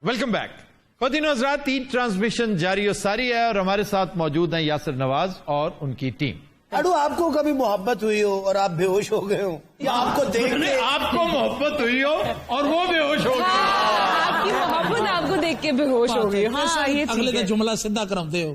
Welcome back خواتین و حضرات. تین ٹرانسمیشن جاری و ساری ہے اور ہمارے ساتھ موجود ہیں یاسر نواز اور ان کی ٹیم. اڈو آپ کو کبھی محبت ہوئی ہو اور آپ بے ہوش ہو گئے ہو یا آپ کو دیکھ کے آپ کو محبت ہوئی ہو اور وہ بے ہوش ہو گئے؟ آپ کی محبت آپ کو دیکھ کے بے ہوش ہو گئی. ہاں یہ اگلے دا جملہ سیدھا کراتے ہو.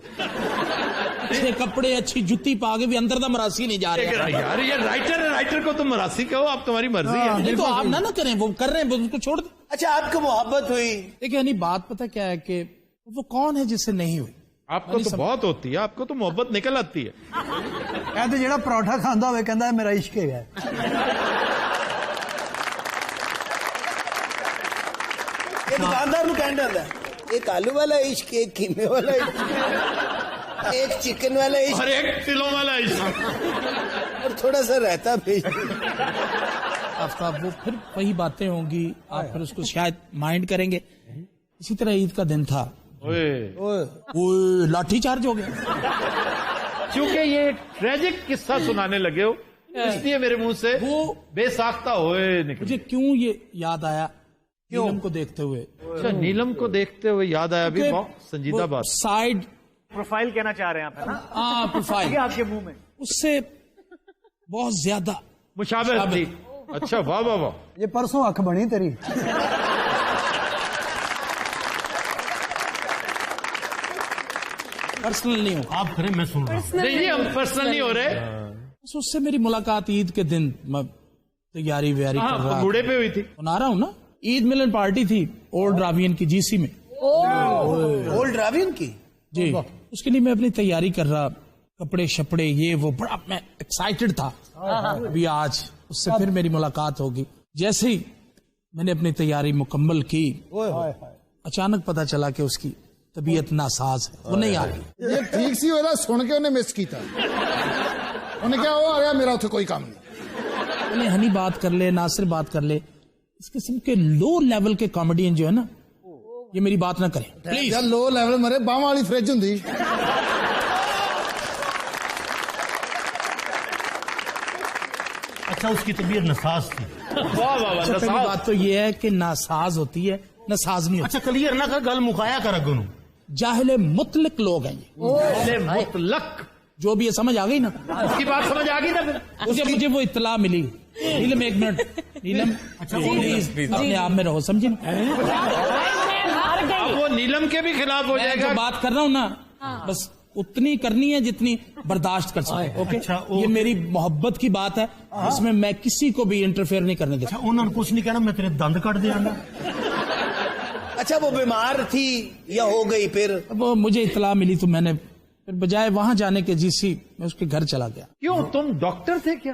اچھے کپڑے اچھی جتی پا کے بھی اندر دا مراسی نہیں جا رہے. یار یہ رائٹر کو تم مراسی کہو, آپ تمہاری مرضی ہے. نہیں تو آپ نہ کریں, وہ کر رہے ہیں اس کو چھوڑ دیں. اچھا آپ کو محبت ہوئی؟ دیکھیں یعنی بات پتہ کیا ہے کہ وہ کون ہے جس سے نہیں ہوئی. آپ کو تو بہت ہوتی ہے, آپ کو تو محبت نکل آتی ہے. تو جڑا پروٹھا کھانا ہوئے کہندا ہے میرا عشق ہے. یہ دکاندار نو کہنا ہے ایک آلو والا عشق, ایک قیمے والا عشق, ایک چکن والا عشق اور ایک تلوں والا عشق اور تھوڑا سا رہتا بھیج. آفتاب وہ پھر وہی باتیں ہوں گی, آپ پھر اس کو شاید مائنڈ کریں گے. اسی طرح عید کا دن تھا, لاٹھی چارج ہو گیا. چونکہ یہ ٹریجک قصہ سنانے لگے ہو اس لیے میرے منہ سے وہ بے ساختہ ہوئے نکلے. مجھے کیوں یہ یاد آیا نیلم کو دیکھتے ہوئے. اچھا نیلم کو دیکھتے ہوئے یاد آیا, بھی بہت سنجیدہ بات. سائڈ پروفائل کہنا چاہ رہے ہیں آپ, ہے نا؟ ہاں پروفائل آپ کے منہ میں اس سے بہت زیادہ مشابہت تھی. اچھا واہ واہ واہ, یہ پرسوں اکھ بنی تیری. پرسنل نہیں ہو آپ کریں, میں سن رہا ہوں. نہیں ہم پرسنل نہیں ہو رہے. اس سے میری ملاقات عید کے دن میں تیاری ویاری کر رہا بوڑھے پہ ہوئی تھی. بنا رہا ہوں نا. عید ملن پارٹی تھی اولڈ راوین کی جی سی میں. اولڈ راوین کی جی, اس کے لیے میں اپنی تیاری کر رہا, کپڑے شپڑے یہ وہ, بڑا میں ایکسائٹڈ تھا. ابھی آج اس سے پھر میری ملاقات ہوگی. جیسے ہی میں نے اپنی تیاری مکمل کی اچانک پتا چلا کہ اس کی طبیعت ناساز ہے, وہ نہیں آ رہی. یہ ٹھیک سی ہو رہا, سن کے انہیں مس کیتا, انہیں کیا ہوا گیا میرا اتنے کوئی کام نہیں. انہیں ہنی بات کر لے, ناصر بات کر لے. اس قسم کے لو لیول کے کامیڈین جو ہے نا, یہ میری بات نہ کریں پلیز. لو لیول مرے باہ والی فریج ہوں. اچھا اس کی طبیعت ناساز تھی. پہلی بات تو یہ ہے کہ ناساز ہوتی ہے, ناساز نہیں ہوتی. اچھا کلیئر نہ کر, گل مکایا کر اگوں. جاہل مطلق لوگ ہیں یہ, مطلق جو بھی یہ سمجھ آ گئی نا, اس کی بات سمجھ آ گئی نا. پھر مجھے وہ اطلاع ملی. نیلم ایک منٹ, نیلم پلیز اپنے آپ میں رہو, سمجھے نا. وہ نیلم کے بھی خلاف ہو جائے جو گا. بات کر رہا ہوں نا, بس اتنی کرنی ہے جتنی برداشت کر سکے. اوکے, یہ میری محبت کی بات ہے, اس میں میں کسی کو بھی انٹرفیئر نہیں کرنے دیتا. انہوں نے کچھ نہیں کہنا, میں تیرے دند کٹ دیا گا. اچھا وہ بیمار تھی یا ہو گئی؟ پھر وہ مجھے اطلاع ملی تو میں نے پھر بجائے وہاں جانے کے جی سی میں اس کے گھر چلا گیا. کیوں, تم ڈاکٹر تھے کیا؟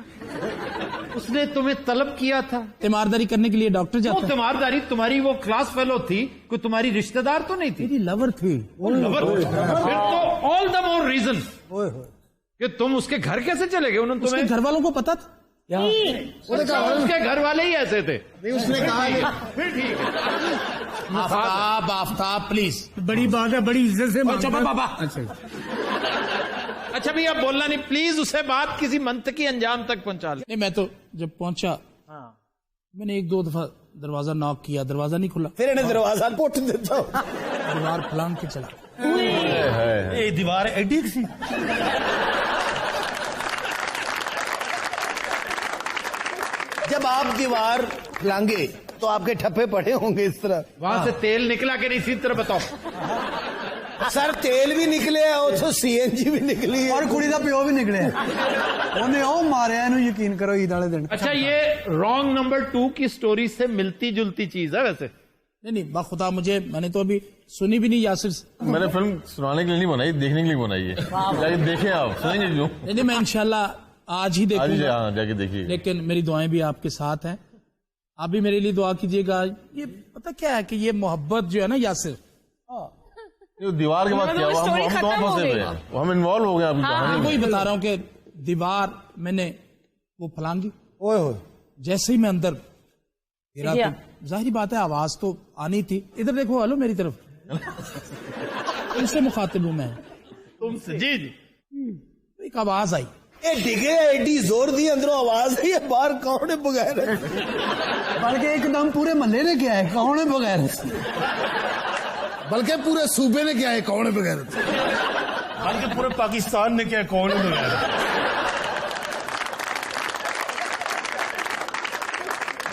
اس نے تمہیں طلب کیا تھا؟ تیمارداری کرنے کے لیے ڈاکٹر وہ جاتا ہے. تیمارداری تمہاری وہ کلاس فیلو تھی, کوئی تمہاری رشتہ دار تو نہیں تھی؟ میری لور تھی. پھر تو آل دا مور ریزن کہ تم اس کے گھر کیسے چلے گئے. انہوں نے اس کے تمہیں, گھر والوں کو پتا تھا. اس کے گھر والے ہی ایسے تھے. اس نے کہا پھر ٹھیک ہے. آفتاب, آفتاب پلیز. بڑی بات ہے, بڑی عزت سے بابا اچھا بھی اب بولنا نہیں پلیز, اسے بات کسی منطقی انجام تک پہنچا لیں. نہیں, میں تو جب پہنچا میں نے ایک دو دفعہ دروازہ ناک کیا, دروازہ نہیں کھلا. پھر انہیں دروازہ پوٹ دیتا ہوں. دیوار پھلانگ کے چلا. یہ دیوار ایڈی سی. جب آپ دیوار پھلانگے تو آپ کے ٹھپے پڑے ہوں گے اس طرح. وہاں سے تیل نکلا کہ نہیں, اسی طرح بتاؤ. سر تیل بھی نکلے اور تو سی این جی بھی نکلی اور کڑی دا پیو بھی نکلے, انہیں او ماریا, انہوں یقین کرو عید والے دن. اچھا یہ رانگ نمبر 2 کی سٹوری سے ملتی جلتی چیز ہے ویسے. نہیں بخدا مجھے, میں نے تو ابھی سنی بھی نہیں یاسر سے. میں نے فلم سنانے کے لیے نہیں بنائی, دیکھنے کے لیے بنائی ہے. دیکھیں آپ, سنیں گے جو. نہیں میں انشاءاللہ آج ہی دیکھوں گا. ہاں جا کے دیکھیے. لیکن میری دعائیں بھی آپ کے ساتھ ہیں, آپ بھی میرے لیے دعا کیجیے گا. یہ پتہ کیا ہے کہ یہ محبت جو ہے نا یاسر, دیوار کے بعد کیا ہوا, ہم کہاں پھنسے ہوئے ہیں, ہم انوالو ہو گئے ابھی کہانی میں. وہی بتا رہا ہوں کہ دیوار میں نے وہ پھلانگی, جیسے ہی میں اندر گرا تو ظاہری بات ہے آواز تو آنی تھی. ادھر دیکھو, ہلو میری طرف. ان سے مخاطب ہوں میں, تم سے. جی جی. ایک آواز آئی, اے ڈگے ایڈی زور دی اندروں آواز آئی ہے, باہر کون ہے بغیر؟ بلکہ ایک دم پورے محلے نے کیا ہے, کون ہے بغیر. बल्कि पूरे सूबे ने क्या है कौन है बगैर बल्कि पूरे पाकिस्तान ने क्या कौन है बगैर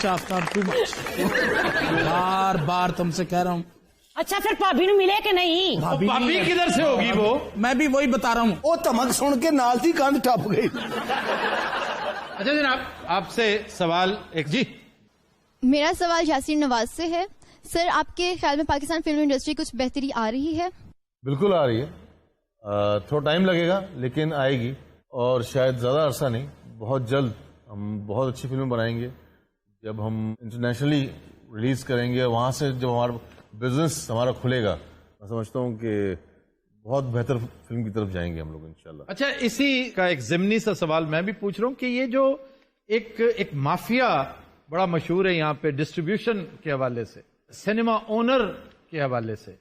आफ्ताब टू मच, बार बार तुमसे कह रहा हूँ। अच्छा फिर भाभी ने मिले कि नहीं? भाभी किधर से होगी वो? मैं भी वही बता रहा हूँ। वो धमक सुन के नाल दी कंध टप गई। अच्छा जनाब, आपसे सवाल एक जी। मेरा सवाल यासिर नवाज से है। सर, आपके ख्याल में पाकिस्तान फिल्म इंडस्ट्री कुछ बेहतरी आ रही है? बिल्कुल आ रही है, थोड़ा टाइम लगेगा लेकिन आएगी, और शायद ज़्यादा अरसा नहीं, बहुत जल्द हम बहुत अच्छी फिल्में बनाएंगे। जब हम इंटरनेशनली रिलीज करेंगे, वहाँ से जब हमारा बिजनेस हमारा खुलेगा, मैं समझता हूँ कि बहुत बेहतर फिल्म की तरफ जाएंगे हम लोग इंशाल्लाह। अच्छा, इसी का एक ज़िमनी सा सवाल मैं भी पूछ रहा हूँ कि ये जो एक माफिया बड़ा मशहूर है यहाँ पे डिस्ट्रीब्यूशन के हवाले से, सिनेमा ओनर के हवाले से,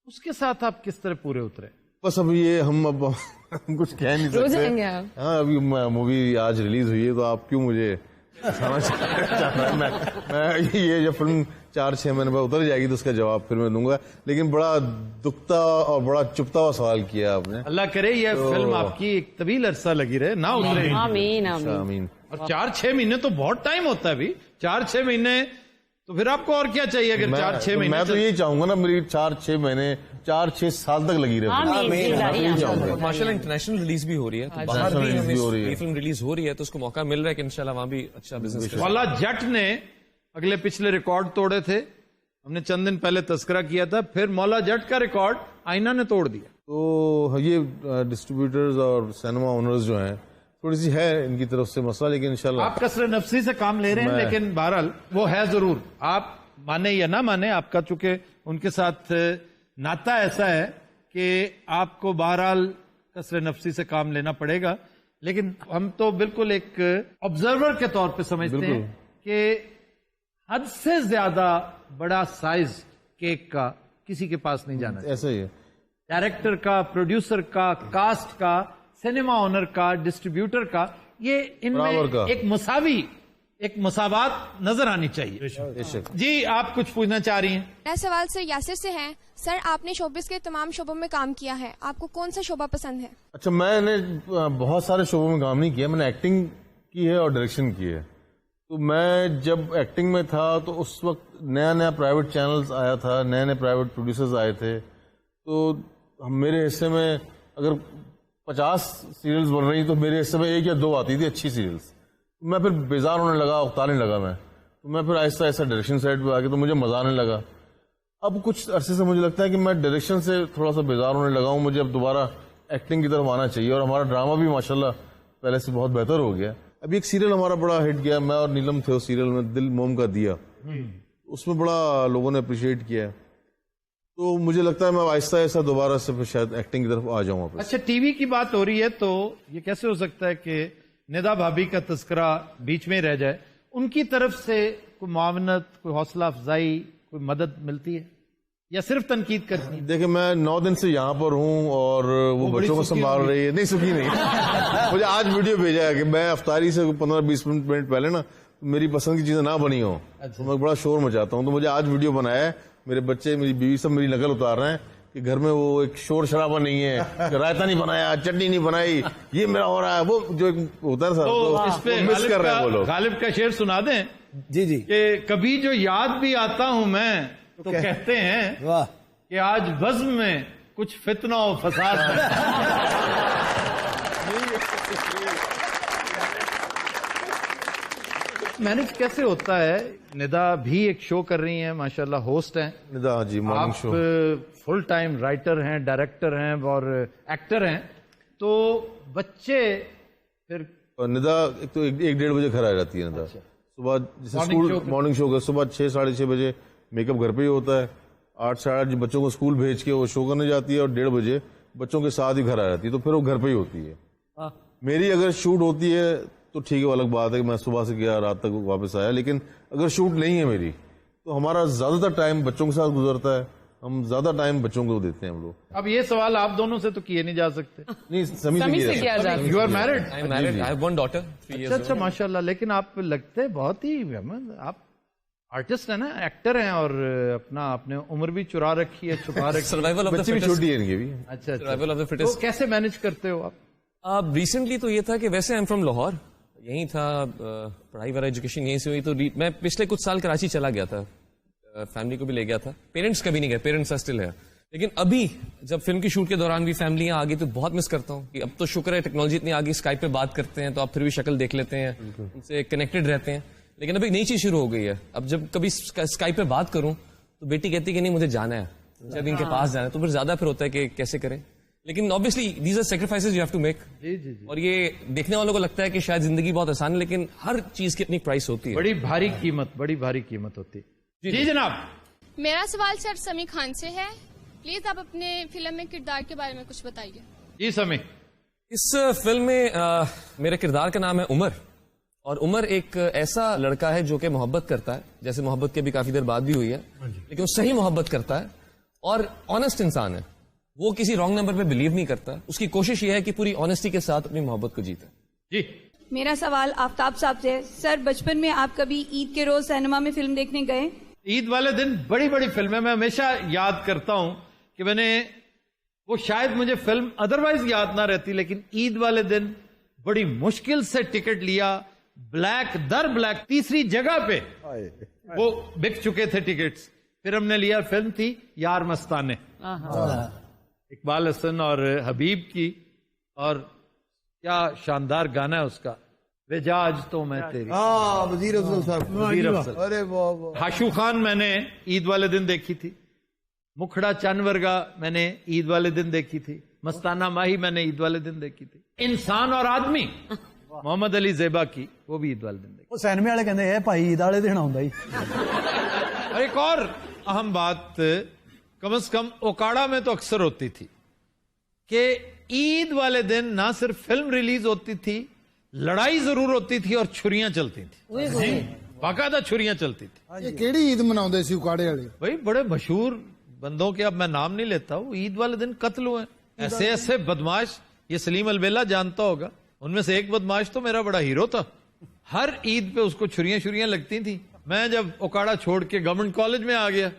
उसके साथ आप किस तरह पूरे उतरे? बस अब ये हम कुछ कह नहीं रोज सकते। आएंगे आप। हाँ, अभी मूवी आज रिलीज हुई है तो आप क्यों मुझे मैं ये जब फिल्म 4-6 महीने बाद उतर जाएगी तो उसका जवाब फिर मैं दूंगा। लेकिन बड़ा दुखता और बड़ा चुपता हुआ सवाल किया आपने। अल्लाह करे ये फिल्म आपकी एक तवील अरसा लगी रहे, ना उतरे। आमीन अच्छा, आमीन। आमीन। और 4-6 महीने तो बहुत टाइम होता है अभी। 4-6 महीने तो फिर आपको और क्या चाहिए अगर 4-6 महीने? मैं तो यही चाहूंगा ना, मेरी 4-6 महीने 4-6 साल तक लगी रहे। माशाल्लाह इंटरनेशनल रिलीज भी हो रही है, तो बाहर भी हमें ये फिल्म रिलीज हो रही है, तो उसको मौका मिल रहा है कि इंशाल्लाह वहां भी अच्छा बिजनेस। मौला जट ने अगले पिछले रिकॉर्ड तोड़े थे, हमने चंद दिन पहले तस्करा किया था, फिर मौला जट का रिकॉर्ड आईना ने तोड़ दिया। तो ये डिस्ट्रीब्यूटर्स और सिनेमा ओनर्स जो हैं, थोड़ी सी है इनकी तरफ से मसला, लेकिन इंशाल्लाह आप कसर नफसी से काम ले रहे हैं, लेकिन बहरहाल वो है जरूर। आप माने या ना माने, आपका चूंकि उनके साथ नाता ऐसा है कि आपको बहरहाल कसर नफसी से काम लेना पड़ेगा। लेकिन हम तो बिल्कुल एक ऑब्जर्वर के तौर पे समझते हैं कि हद से ज्यादा बड़ा साइज केक का किसी के पास नहीं जाना चाहिए। ऐसा ही है, डायरेक्टर का, प्रोड्यूसर का, कास्ट का, सिनेमा ओनर का, डिस्ट्रीब्यूटर का, ये इनमें एक मुसावात नजर आनी चाहिए। जी, आप कुछ पूछना चाह रही हैं? मेरा सवाल सर यासिर से है। सर, आपने शोबिस के तमाम शोबों में काम किया है, आपको कौन सा शोबा पसंद है? अच्छा, मैंने बहुत सारे शोबों में काम नहीं किया, मैंने एक्टिंग की है और डायरेक्शन की है। तो मैं जब एक्टिंग में था तो उस वक्त नया नया प्राइवेट चैनल्स आया था, नए नए प्राइवेट प्रोड्यूसर्स आए थे, तो मेरे हिस्से में अगर 50 सीरियल्स बन रही तो मेरे हिस्से में 1 या 2 आती थी अच्छी सीरियल्स। तो मैं फिर बेजार होने लगा, उतारने लगा मैं, तो मैं फिर आहिस्ता आहिस्ता डायरेक्शन साइड पे आ गया, तो मुझे मजा आने लगा। अब कुछ अरसे से मुझे लगता है कि मैं डायरेक्शन से थोड़ा सा बेजार होने लगा हूँ, मुझे अब दोबारा एक्टिंग की तरफ आना चाहिए। और हमारा ड्रामा भी माशाल्लाह पहले से बहुत बेहतर हो गया। अभी एक सीरियल हमारा बड़ा हिट गया, मैं और नीलम थे उस सीरियल में, दिल मोम का दिया, उसमें बड़ा लोगों ने अप्रिशिएट किया। तो मुझे लगता है मैं आहिस्ता आहिस्ता दोबारा से फिर शायद एक्टिंग की तरफ आ जाऊंगा। अच्छा, टीवी की बात हो रही है तो ये कैसे हो सकता है कि निदा भाभी का तस्करा बीच में रह जाए? उनकी तरफ से कोई मुआवनत, कोई हौसला अफजाई, कोई मदद मिलती है या सिर्फ तनकीद करती है? देखिए, मैं 9 दिन से यहाँ पर हूँ और वो बच्चों को संभाल रही है। नहीं, सुखी नहीं। मुझे आज वीडियो भेजा है कि मैं अफ्तारी से 15-20 मिनट पहले ना मेरी पसंद की चीजें ना बनी हो, तो मैं बड़ा शोर मचाता हूँ। तो मुझे आज वीडियो बनाया है, मेरे बच्चे, मेरी बीवी सब मेरी नकल उतार रहे हैं कि घर में वो एक शोर शराबा नहीं है, रायता नहीं बनाया, चटनी नहीं बनाई, ये मेरा हो रहा है, वो जो एक होता है सर, तो इस पे मिस कर रहे हैं वो लोग। गालिब का शेर सुना दें? जी जी। कि कभी जो याद भी आता हूं मैं तो कहते हैं वाह, कि आज बज़्म में कुछ फितना और फसाद है। मैनेज कैसे होता है? निदा भी एक शो कर रही हैं, माशाल्लाह होस्ट हैं निदा जी, मॉर्निंग शो। आप फुल टाइम राइटर हैं, डायरेक्टर हैं और एक्टर हैं, तो बच्चे फिर? निदा एक तो 1-1:30 बजे घर आ जाती है। निदा सुबह जैसे स्कूल मॉर्निंग शो का सुबह 6-6:30 बजे मेकअप घर पे ही होता है, 8-8:30 बच्चों को स्कूल भेज के वो शो करने जाती है और 1:30 बजे बच्चों के साथ ही घर आ जाती है, तो फिर वो घर पे ही होती है। मेरी अगर शूट होती है तो ठीक है, अलग बात है कि मैं सुबह से गया रात तक वापस आया, लेकिन अगर शूट नहीं है मेरी तो हमारा ज्यादातर टाइम बच्चों के साथ गुजरता है, हम ज्यादा टाइम बच्चों को देते हैं हम लोग। अब ये सवाल आप दोनों से तो किए नहीं जा सकते। नहीं, समी से किया जा सकता। You are married? I am married, I have 1 daughter, 3 years अच्छा माशाल्लाह, लेकिन आप लगते हैं बहुत ही आप आर्टिस्ट है ना, एक्टर हैं, और अपना आपने उम्र भी चुरा रखी है, छुपा रखी है। सर्वाइवल ऑफ द बच्ची भी छोटी है इनकी भी। अच्छा, सर्वाइवल ऑफ द तो फिटेस्ट। कैसे मैनेज करते हो आप? रिसेंटली तो ये था कि वैसे आई एम फ्रॉम लाहौर, यहीं था, पढ़ाई वाला एजुकेशन यहीं से हुई, तो मैं पिछले कुछ साल कराची चला गया था, फैमिली को भी ले गया था। पेरेंट्स कभी नहीं गए, पेरेंट्स आर स्टिल है। लेकिन अभी जब फिल्म की शूट के दौरान भी फैमिलियां आ गई तो बहुत मिस करता हूँ कि अब तो शुक्र है टेक्नोलॉजी इतनी आगे, स्काइप पे बात करते हैं तो आप फिर भी शक्ल देख लेते हैं, उनसे कनेक्टेड रहते हैं। लेकिन अभी एक नई चीज शुरू हो गई है, अब जब कभी स्काइप पे बात करूं तो बेटी कहती है कि नहीं मुझे जाना है, जब इनके पास जाना है, तो फिर ज्यादा फिर होता है कि कैसे करें। लेकिन obviously these are sacrifices you have to make. और ये देखने वालों को लगता है कि शायद जिंदगी बहुत आसान है, लेकिन हर चीज की अपनी प्राइस होती है, बड़ी भारी कीमत होती है। जी जनाब। मेरा सवाल सर समी खान से है। प्लीज आप अपने फिल्म में किरदार के बारे में कुछ बताइए। जी समी। इस फिल्म में मेरे किरदार का नाम है उमर, और उमर एक ऐसा लड़का है जो कि मोहब्बत करता है, जैसे मोहब्बत की अभी काफी देर बाद भी हुई है, लेकिन वो सही मोहब्बत करता है और ऑनेस्ट इंसान है। वो किसी रॉन्ग नंबर पे बिलीव नहीं करता, उसकी कोशिश ये है कि पूरी ऑनेस्टी के साथ अपनी मोहब्बत को जीते। जी। मेरा सवाल आफ्ताब साहब से। सर, बचपन में आप कभी ईद के रोज सिनेमा में फिल्म देखने गए? ईद वाले दिन बड़ी बड़ी फिल्में मैं हमेशा याद करता हूं कि मैंने वो, शायद मुझे फिल्म अदरवाइज याद ना रहती, लेकिन ईद वाले दिन बड़ी मुश्किल से टिकट लिया, ब्लैक दर ब्लैक, तीसरी जगह पे वो बिक चुके थे टिकट्स। फिर हमने लिया, फिल्म थी यार मस्ताने, इकबाल हसन और हबीब की, और क्या शानदार गाना है उसका, वेजाज तो मैं तेरी। वजीर अफजल साहब। वजीर अफजल। अरे वाह। हाशू खान मैंने ईद वाले दिन देखी थी, मुखड़ा चंद वर्गा मैंने ईद वाले दिन देखी थी, मस्ताना माही मैंने ईद वाले दिन देखी थी, इंसान और आदमी मोहम्मद अली ज़ेबा की, वो भी ईद वाले दिन देखी। ਉਹ ਸੈਨਮੇ ਵਾਲੇ ਕਹਿੰਦੇ ਇਹ ਭਾਈ ਈਦ ਵਾਲੇ ਦਿਨ ਆਉਂਦਾ ਹੀ। और एक और अहम बात कम से कम ओकाड़ा में तो अक्सर होती थी कि ईद वाले दिन ना सिर्फ फिल्म रिलीज होती थी, लड़ाई जरूर होती थी और छुरियां चलती थी, बाकायदा छुरियां चलती थी। ये केड़ी ईद मनाउंदे सी उकाड़े वाले? भाई बड़े मशहूर बंदों के, अब मैं नाम नहीं लेता हूँ, ईद वाले दिन कत्ल हुए। ऐसे ऐसे बदमाश, ये सलीम अलबेला जानता होगा, उनमें से एक बदमाश तो मेरा बड़ा हीरो था। हर ईद पे उसको छुरियां लगती थी। मैं जब ओकाड़ा छोड़ के गवर्नमेंट कॉलेज में आ गया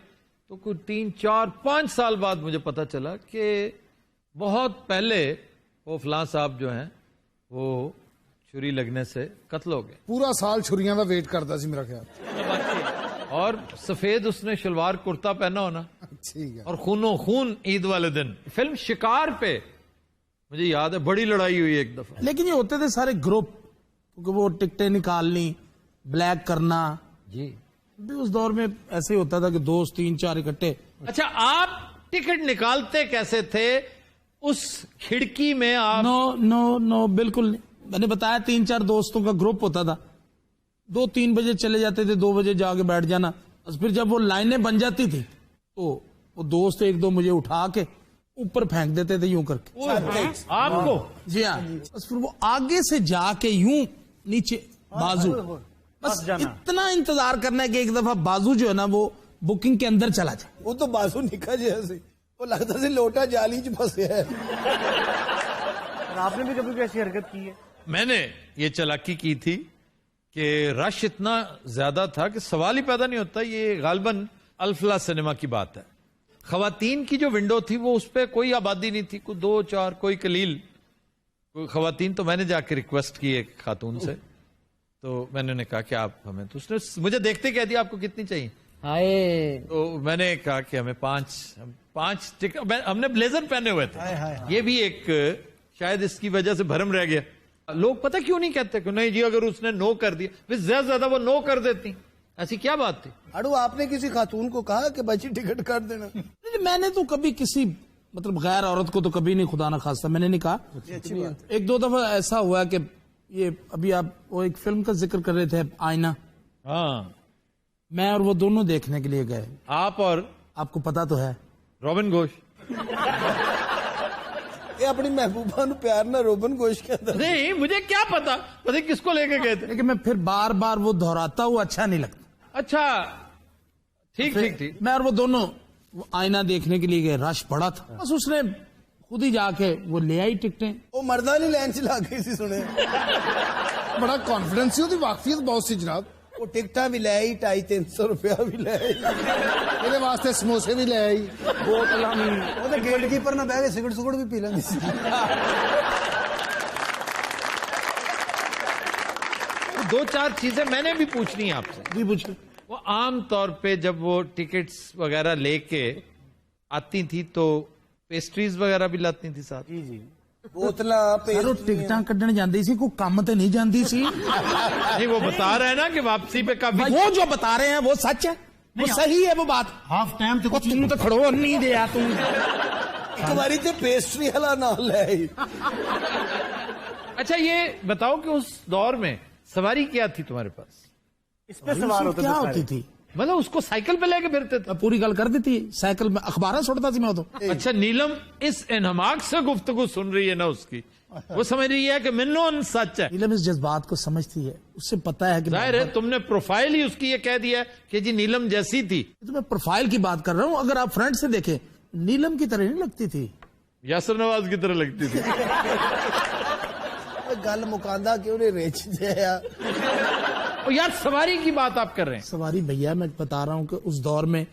तो कुछ 3, 4, 5 साल बाद मुझे पता चला कि बहुत पहले वो फलां साहब जो हैं वो छुरी लगने से कत्ल हो गए। पूरा साल छुरियां दा वेट करता सी मेरा ख्याल। और सफेद उसने शलवार कुर्ता पहना होना, ठीक है। और खूनो खून ईद वाले दिन। फिल्म शिकार पे मुझे याद है बड़ी लड़ाई हुई एक दफा। लेकिन ये होते थे सारे ग्रुप, क्योंकि वो टिकटें निकालनी, ब्लैक करना जी, भी उस दौर में ऐसे ही होता था कि दोस्त 3-4 इकट्ठे। अच्छा, आप टिकट निकालते कैसे थे उस खिड़की में? आप नो बिल्कुल नहीं। मैंने बताया 3-4 दोस्तों का ग्रुप होता था, 2-3 बजे चले जाते थे, 2 बजे जाके बैठ जाना। बस फिर जब वो लाइनें बन जाती थी तो वो दोस्त 1-2 मुझे उठा के ऊपर फेंक देते थे यूं करके आपको। जी हाँ, बस फिर वो आगे से जाके यूं नीचे बाजू, बस इतना इंतजार करना है कि एक दफा बाजू जो है ना वो बुकिंग के अंदर चला जाए। वो तो बाजू निकल जैसे वो लगता से लोटा जाली च फंसे है। आपने भी कभी ऐसी हरकत की है? मैंने ये चालाकी की थी कि रश इतना ज्यादा था कि सवाल ही पैदा नहीं होता। ये गालबन अल्फला सिनेमा की बात है। खवातीन की जो विंडो थी वो उस पर कोई आबादी नहीं थी, कोई 2-4 कोई कलील कोई खवातीन। तो मैंने जाके रिक्वेस्ट की एक खातून से, तो मैंने कहा कि आप हमें, तो उसने मुझे देखते कह दिया आपको कितनी चाहिए। तो मैंने कहा कि हमें 5 टिकट, हमने ब्लेजर पहने हुए थे। ये भी एक शायद इसकी वजह से भरम रह गया। लोग पता क्यों नहीं कहते कि नहीं जी अगर उसने नो कर दिया, फिर ज्यादा ज्यादा वो नो कर देती, ऐसी क्या बात थी? अड़ू आपने किसी खातून को कहा कि बच्ची टिकट कर देना? मैंने तो कभी किसी मतलब गैर औरत को तो कभी नहीं, खुदा ना खास्ता मैंने नहीं कहा। अच्छी बात। 1-2 दफा ऐसा हुआ कि ये अभी आप वो एक फिल्म का जिक्र कर रहे थे, आईना। हाँ, मैं और वो दोनों देखने के लिए गए। आप और? आपको पता तो है, रॉबिन घोष। ये अपनी महबूबा नु प्यार ना रोबन घोष के अंदर। नहीं, मुझे क्या पता किसको लेके गए थे। लेकिन मैं फिर बार बार वो दोहराता हुआ अच्छा नहीं लगता। अच्छा, ठीक। मैं और वो दोनों वो आईना देखने के लिए गए, रश बड़ा था। बस उसने खुद ही जाके वो ले आई टिकटें। वो मर्दा नहीं लाइन चला गई सी सुने। बड़ा कॉन्फिडेंस सी, वाकफियत बहुत सी जनाब। وہ ٹکٹاں بھی لے آئی 250-300 روپیہ بھی لے آئی میرے واسطے سموسے بھی لے آئی بوتلاں بھی وہ تے گیٹ کیپر نہ بیٹھ کے سگڑ سگڑ بھی پی لیندی سی. دو چار چیزیں میں نے بھی پوچھنی ہیں آپ سے. جی پوچھیں. وہ عام طور پہ جب وہ ٹکٹس وغیرہ لے کے آتی تھی تو پیسٹریز وغیرہ بھی لاتی تھی ساتھ. جی جی بوتلاں سر وہ ٹکٹاں کڈن جاندی سی کوئی کام تے نہیں جاندی سی. نہیں وہ بتا رہے ہیں نا کہ واپسی پہ کافی وہ جو بتا رہے ہیں وہ سچ ہے, وہ صحیح ہے وہ بات. ہاف ٹائم تے کچھ تم تو کھڑو نہیں دیا تم. ایک باری تے پیسٹری والا نال لے آئی. اچھا یہ بتاؤ کہ اس دور میں سواری کیا تھی تمہارے پاس؟ اس پہ سوار ہوتے کیا تھے ہوتی تھی؟ مطلب اس کو سائیکل پہ لے کے پھرتے تھے؟ پوری گل کر دیتی سائیکل میں اخبار سوٹتا سی میں تو. اچھا نیلم اس انہماک سے گفتگو سن رہی ہے نا اس کی, وہ سمجھ رہی ہے کہ منون سچ ہے. نیلم اس جذبات کو سمجھتی ہے, اس سے پتا ہے کہ ظاہر ہے تم نے پروفائل ہی اس کی یہ کہہ دیا کہ جی نیلم جیسی تھی. تو میں پروفائل کی بات کر رہا ہوں, اگر آپ فرنٹ سے دیکھیں نیلم کی طرح نہیں لگتی تھی, یاسر نواز کی طرح لگتی تھی. گل مکاندا کیوں نہیں ریچ دیا یار سواری کی بات آپ کر رہے ہیں. سواری بھیا میں بتا رہا ہوں کہ اس دور میں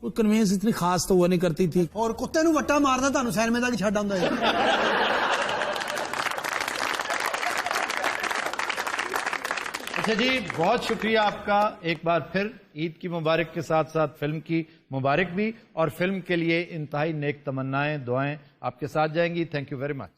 کوئی کنوینس اتنی خاص تو ہوا نہیں کرتی تھی. اور کتے نو وٹا ماردا تانوں سینمے تک چھڈ آندا ہے. اچھا جی بہت شکریہ آپ کا ایک بار پھر. عید کی مبارک کے ساتھ ساتھ فلم کی مبارک بھی, اور فلم کے لیے انتہائی نیک تمنائیں دعائیں آپ کے ساتھ جائیں گی. Thank you very much.